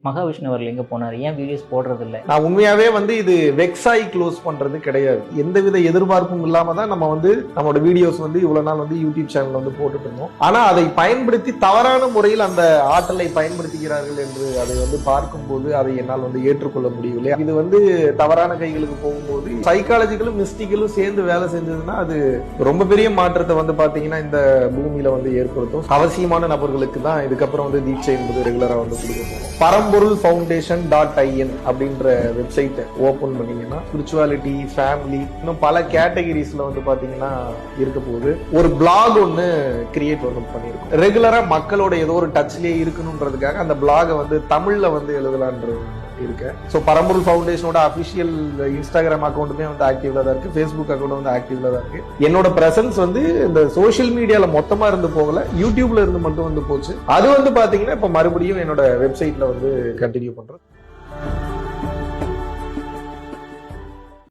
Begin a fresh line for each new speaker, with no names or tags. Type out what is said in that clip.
மகாவிஷ்ணு அவர்கள் எங்க போனார், ஏன் வீடியோஸ் போடுறது இல்லை?
நான் உண்மையாவே இது வெக்ஸாய் க்ளோஸ் பண்றது கிடையாது. எந்தவித எதிர்பார்ப்பும் இல்லாம தான் நம்ம நம்மளோட வீடியோஸ் இவ்வளவு நாள் யூடியூப் சேனல் போட்டுட்டு இருந்தோம். ஆனா அதை பயன்படுத்தி தவறான முறையில் அந்த ஆற்றலை பயன்படுத்துகிறார்கள் என்று அதை பார்க்கும்போது அதை என்னால் ஏற்றுக்கொள்ள முடியவில்லை. இது தவறான கைகளுக்கு போகும்போது சைக்காலஜிக்கலும் மிஸ்டிக்கலும் சேர்ந்து வேலை செஞ்சதுன்னா அது ரொம்ப பெரிய மாற்றத்தை பாத்தீங்கன்னா இந்த பூமியில ஏற்படுத்தும். அவசியமான நபர்களுக்கு தான் இதுக்கப்புறம் தீட்சை என்பது ரெகுலரா கொடுக்க போறோம். பரம்பொருள் ஃபவுண்டேஷன்.in அப்படின்ற வெப்சைட் ஓபன் பண்ணீங்கன்னா ஸ்பிரிச்சுவாலிட்டி, ஃபேமிலி, இன்னும் பல கேட்டகரிஸ்ல பாத்தீங்கன்னா இருக்க போது ஒரு பிளாக் ஒன்னு கிரியேட் பண்ணிருக்கோம். ரெகுலரா மக்களோட ஏதோ ஒரு டச்லயே இருக்கணும்ன்றதுக்காக அந்த பிளாக தமிழ்ல எழுதலான்ற இருக்கு. சோ பரம்பொருள் ஃபவுண்டேஷனோட அபிஷியல் இன்ஸ்டாகிராம் அக்கௌண்ட்டுமே ஆக்டிவ்ல தான் இருக்கு, ஃபேஸ்புக் அக்கௌண்ட் ஆக்டிவ்ல தான் இருக்கு. என்னோட பிரசன்ஸ் இந்த சோசியல் மீடியால மொத்தமா இருந்து போகல, யூடியூப்ல இருந்து மட்டும் போச்சு. அது பாத்தீங்கன்னா இப்ப மறுபடியும் என்னோட வெப்சைட்ல கண்டினியூ பண்றேன்.